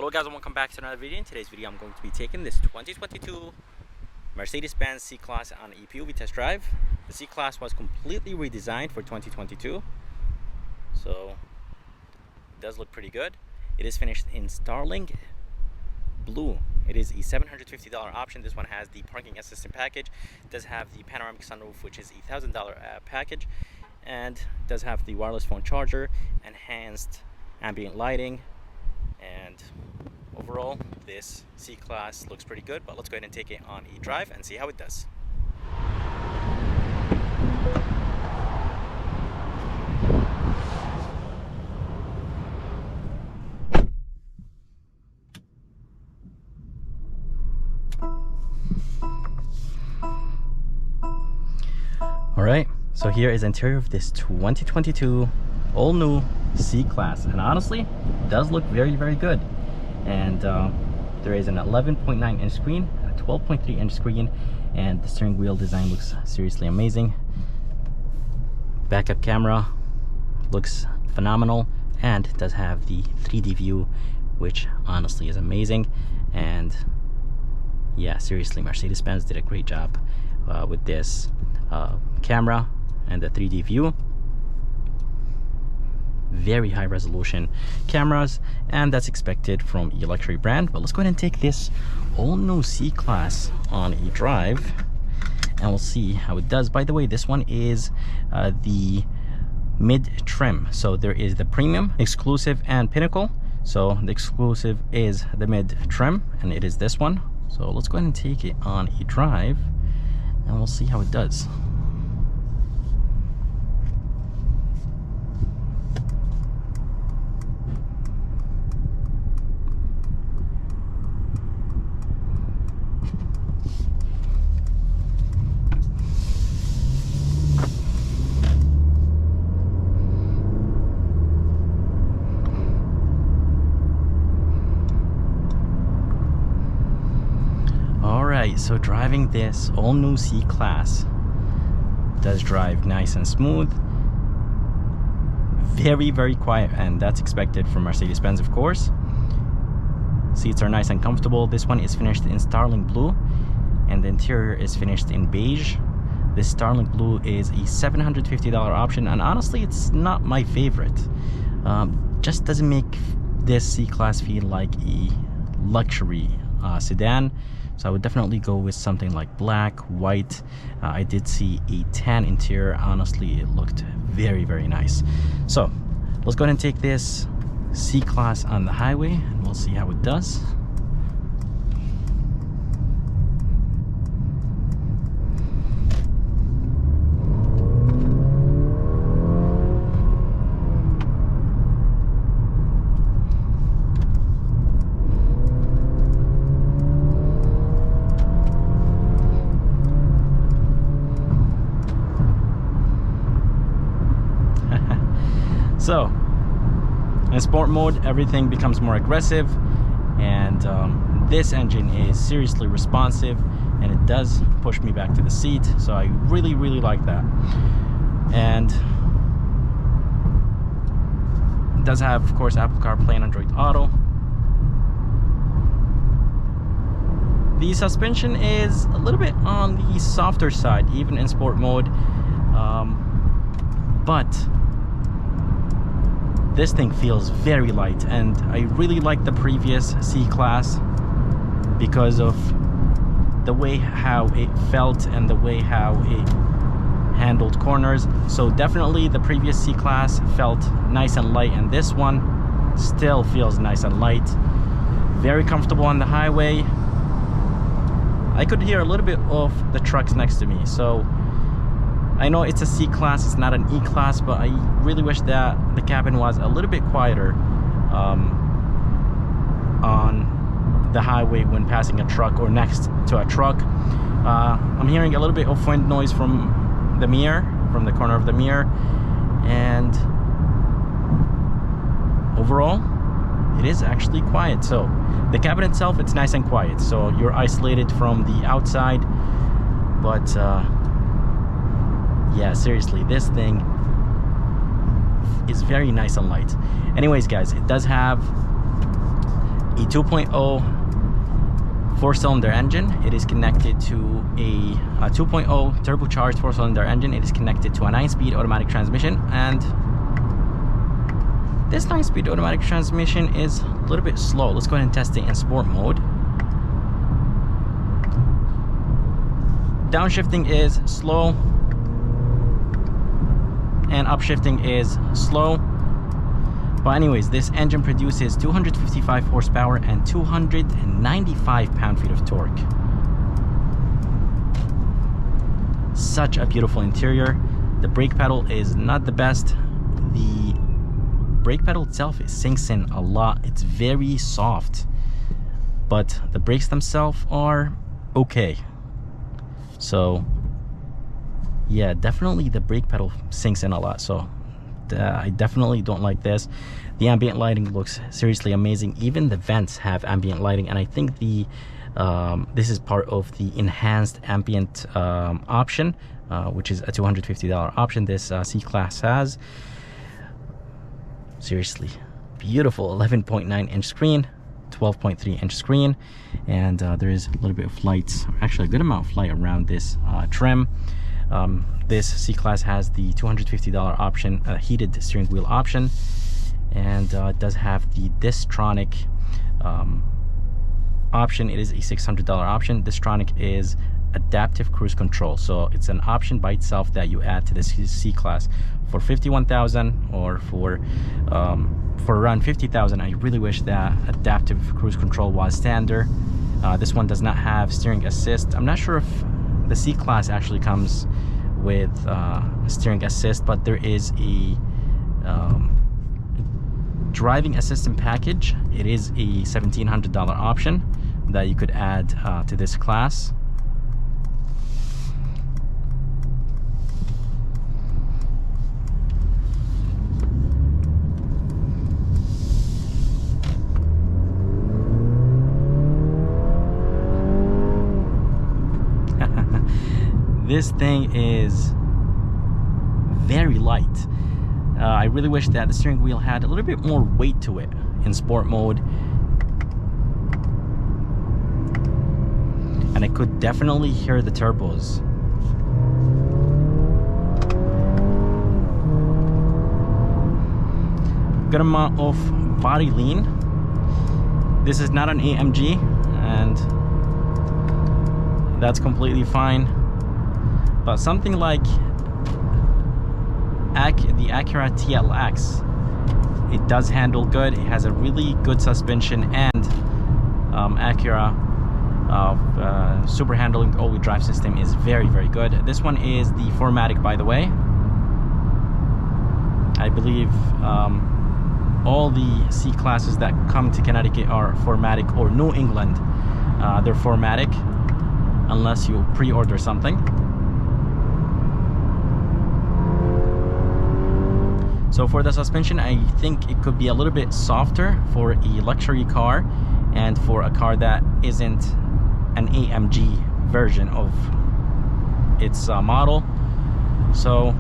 Hello guys, and welcome back to another video. In today's video I'm going to be taking this 2022 Mercedes-Benz C-Class on a POV test drive. The C-Class was completely redesigned for 2022, so it does look pretty good. It is finished in Starling Blue. It is a $750 option. This one has the parking assistant package. It does have the panoramic sunroof, which is a $1,000 package, and does have the wireless phone charger, enhanced ambient lighting, and overall this C-Class looks pretty good. But let's go ahead and take it on a drive and see how it does. Alright, so here is the interior of this 2022 all new C-Class, and honestly it does look very good. And there is an 11.9 inch screen, a 12.3 inch screen, and the steering wheel design looks seriously amazing. Backup camera looks phenomenal, and it does have the 3D view, which honestly is amazing. And yeah, seriously, Mercedes-Benz did a great job with this camera and the 3D view. Very high resolution cameras, and that's expected from a luxury brand. But let's go ahead and take this all new C-Class on a drive and we'll see how it does. By the way, this one is the mid trim. So there is the premium, exclusive, and pinnacle. So the exclusive is the mid trim, and it is this one. So let's go ahead and take it on a drive and we'll see how it does. So driving this all new C-Class does drive nice and smooth, very quiet, and that's expected from Mercedes-Benz, of course. Seats are nice and comfortable. This one is finished in Starling Blue, and the interior is finished in beige. This Starling Blue is a $750 option, and honestly it's not my favorite. Just doesn't make this C-Class feel like a luxury sedan. So I would definitely go with something like black, white. I did see a tan interior. Honestly, it looked very nice. So let's go ahead and take this C-Class on the highway and we'll see how it does. So in sport mode, everything becomes more aggressive, and this engine is seriously responsive, and it does push me back to the seat. So I really like that. And it does have, of course, Apple CarPlay and Android Auto. The suspension is a little bit on the softer side, even in sport mode, but this thing feels very light, and I really like the previous C-Class because of the way how it felt and the way how it handled corners. So definitely the previous C-Class felt nice and light, and this one still feels nice and light. Very comfortable on the highway. I could hear a little bit of the trucks next to me. So I know it's a C-Class, it's not an E-Class, but I really wish that the cabin was a little bit quieter on the highway when passing a truck or next to a truck. I'm hearing a little bit of wind noise from the mirror, from the corner of the mirror, and overall it is actually quiet. So the cabin itself, it's nice and quiet, so you're isolated from the outside, but yeah, seriously, this thing is very nice and light. Anyways, guys, it does have a 2.0 four-cylinder engine. It is connected to a 2.0 turbocharged four-cylinder engine. It is connected to a 9-speed automatic transmission, and this 9-speed automatic transmission is a little bit slow. Let's go ahead and test it in sport mode. Downshifting is slow, and upshifting is slow. But anyways, this engine produces 255 horsepower and 295 pound-feet of torque. Such a beautiful interior. The brake pedal is not the best. The brake pedal itself, it sinks in a lot. It's very soft, but the brakes themselves are okay. So yeah, definitely the brake pedal sinks in a lot. So I definitely don't like this. The ambient lighting looks seriously amazing. Even the vents have ambient lighting, and I think the this is part of the enhanced ambient option, which is a $250 option this C-Class has. Seriously beautiful 11.9 inch screen, 12.3 inch screen, and there is a little bit of lights, actually a good amount of light around this trim. This C-Class has the $250 option, heated steering wheel option, and it does have the Distronic option. It is a $600 option. Distronic is adaptive cruise control, so it's an option by itself that you add to this C-Class for $51,000, or for around $50,000. I really wish that adaptive cruise control was standard. This one does not have steering assist. I'm not sure if the C-Class actually comes with steering assist, but there is a driving assistant package. It is a $1,700 option that you could add to this class. This thing is very light. I really wish that the steering wheel had a little bit more weight to it in sport mode, and I could definitely hear the turbos. Good amount of body lean. This is not an AMG, and that's completely fine. But something like the Acura TLX, it does handle good. It has a really good suspension, and Acura super handling all-wheel drive system is very, very good. This one is the 4MATIC, by the way. I believe all the C-Classes that come to Connecticut are 4MATIC, or New England, they're 4MATIC, unless you pre-order something. So for the suspension, I think it could be a little bit softer for a luxury car and for a car that isn't an AMG version of its model. So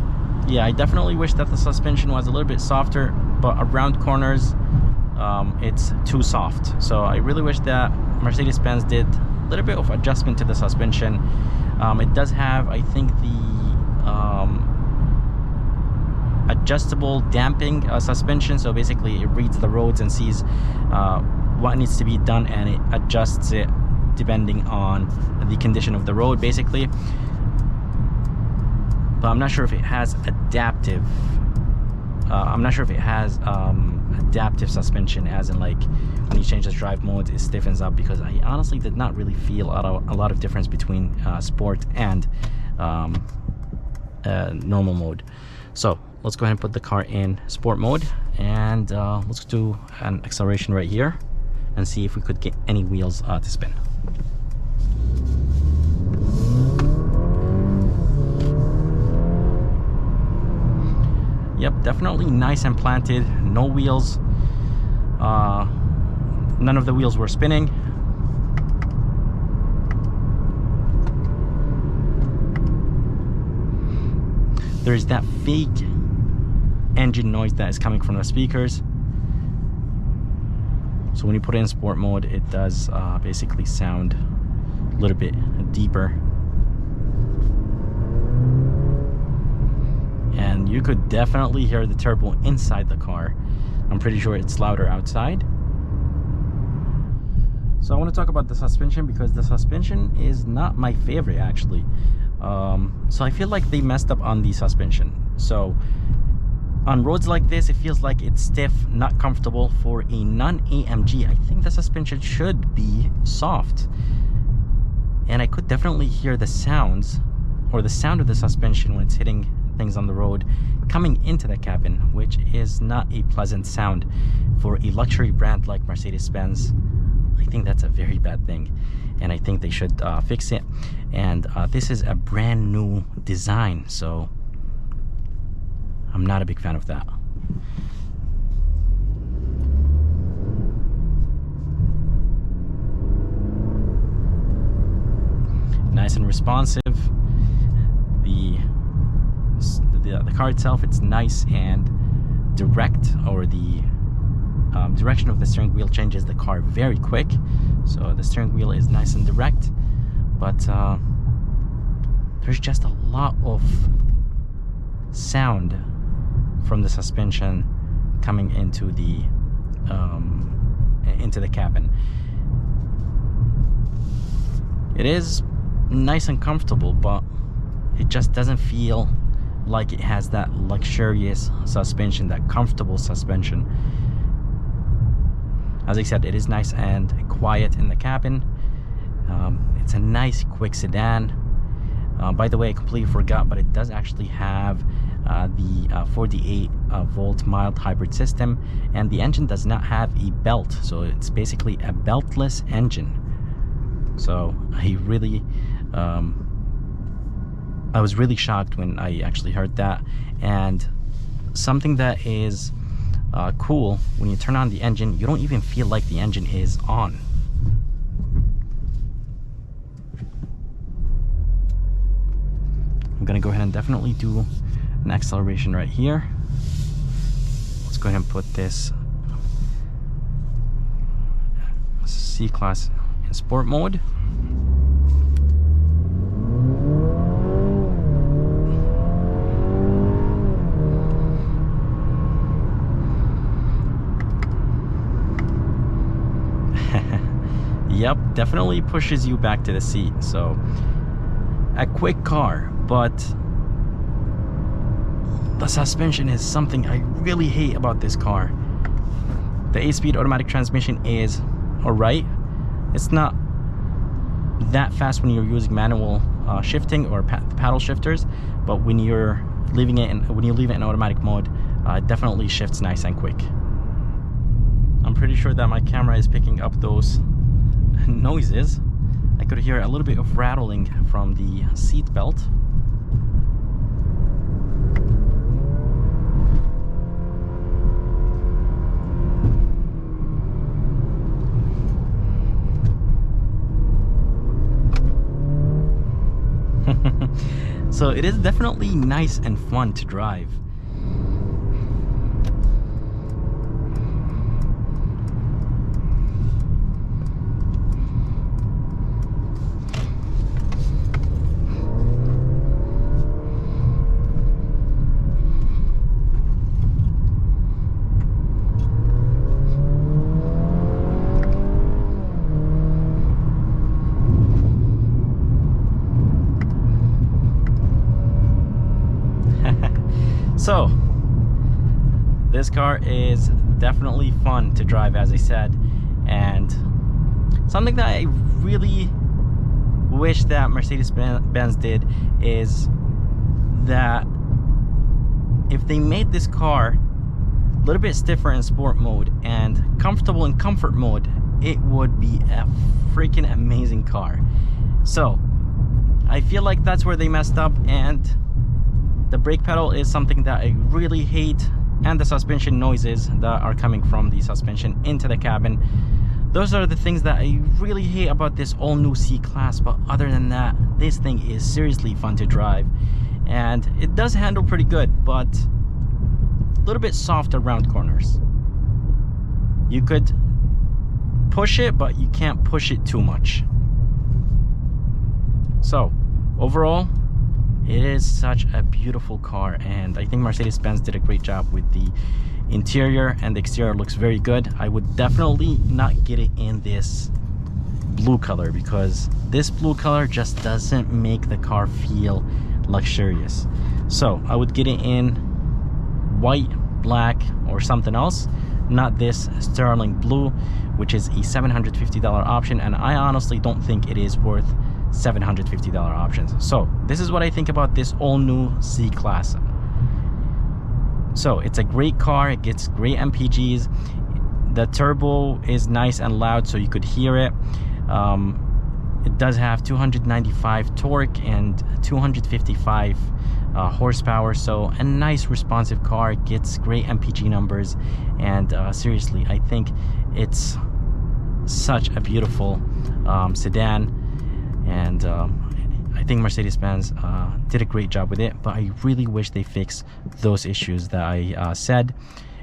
yeah, I definitely wish that the suspension was a little bit softer, but around corners it's too soft. So I really wish that Mercedes-Benz did a little bit of adjustment to the suspension. It does have, I think, the adjustable damping suspension, so basically it reads the roads and sees what needs to be done, and it adjusts it depending on the condition of the road, basically. But I'm not sure if it has adaptive adaptive suspension, as in like when you change the drive mode it stiffens up, because I honestly did not really feel a lot of difference between sport and normal mode. So let's go ahead and put the car in sport mode, and let's do an acceleration right here and see if we could get any wheels to spin. Yep, definitely nice and planted. No wheels. None of the wheels were spinning. There's that fake engine noise that is coming from the speakers. So when you put it in sport mode, it does basically sound a little bit deeper. And you could definitely hear the turbo inside the car. I'm pretty sure it's louder outside. So I want to talk about the suspension, because the suspension is not my favorite actually. So I feel like they messed up on the suspension. So on roads like this, it feels like it's stiff, not comfortable. For a non-AMG, I think the suspension should be soft. And I could definitely hear the sounds, or the sound of the suspension when it's hitting things on the road coming into the cabin, which is not a pleasant sound for a luxury brand like Mercedes-Benz. I think that's a very bad thing, and I think they should fix it. And this is a brand new design, so I'm not a big fan of that. Nice and responsive. The car itself, it's nice and direct, or the direction of the steering wheel changes the car very quick. So the steering wheel is nice and direct, but there's just a lot of sound from the suspension coming into the cabin. It is nice and comfortable, but it just doesn't feel like it has that luxurious suspension, that comfortable suspension. As I said, it is nice and quiet in the cabin. It's a nice quick sedan. By the way, I completely forgot, but it does actually have the 48 volt mild hybrid system, and the engine does not have a belt, so it's basically a beltless engine. So I was really shocked when I actually heard that. And something that is cool, when you turn on the engine, you don't even feel like the engine is on. I'm gonna go ahead and definitely do an acceleration right here. Let's go ahead and put this C-Class in sport mode. Yep, definitely pushes you back to the seat. So a quick car, but the suspension is something I really hate about this car. The 8-speed automatic transmission is alright. It's not that fast when you're using manual shifting or paddle shifters, but when you're leaving it in automatic mode, it definitely shifts nice and quick. I'm pretty sure that my camera is picking up those noises. I could hear a little bit of rattling from the seat belt. So it is definitely nice and fun to drive. So this car is definitely fun to drive, as I said, and something that I really wish that Mercedes-Benz did is that if they made this car a little bit stiffer in sport mode and comfortable in comfort mode, it would be a freaking amazing car. So I feel like that's where they messed up, and the brake pedal is something that I really hate, and the suspension noises that are coming from the suspension into the cabin. Those are the things that I really hate about this all new C-Class, but other than that, this thing is seriously fun to drive, and it does handle pretty good, but a little bit soft around corners. You could push it, but you can't push it too much. So overall, it is such a beautiful car, and I think Mercedes-Benz did a great job with the interior, and the exterior looks very good. I would definitely not get it in this blue color, because this blue color just doesn't make the car feel luxurious. So I would get it in white, black, or something else, not this sterling blue, which is a $750 option, and I honestly don't think it is worth $750 options. So this is what I think about this all new C-Class. So it's a great car, it gets great MPGs, the turbo is nice and loud so you could hear it. It does have 295 torque and 255 horsepower, so a nice responsive car. It gets great MPG numbers, and seriously, I think it's such a beautiful sedan, and I think Mercedes-Benz did a great job with it, but I really wish they fixed those issues that I said.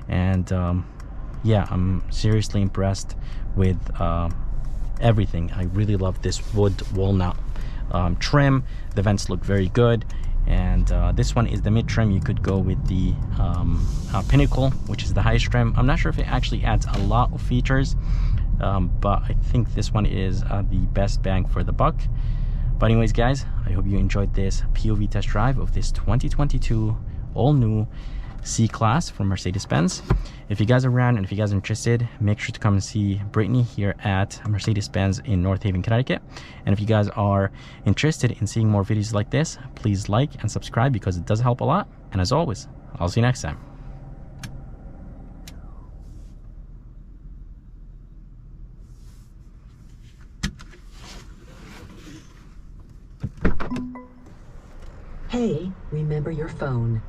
And yeah, I'm seriously impressed with everything. I really love this wood walnut trim. The vents look very good, and this one is the mid trim. You could go with the Pinnacle, which is the highest trim. I'm not sure if it actually adds a lot of features, but I think this one is the best bang for the buck. But anyways, guys, I hope you enjoyed this POV test drive of this 2022 all new C-Class from Mercedes-Benz. If you guys are around and if you guys are interested, make sure to come and see Brittney here at Mercedes-Benz in North Haven, Connecticut. And if you guys are interested in seeing more videos like this, please like and subscribe, because it does help a lot. And as always, I'll see you next time. Hey, remember your phone.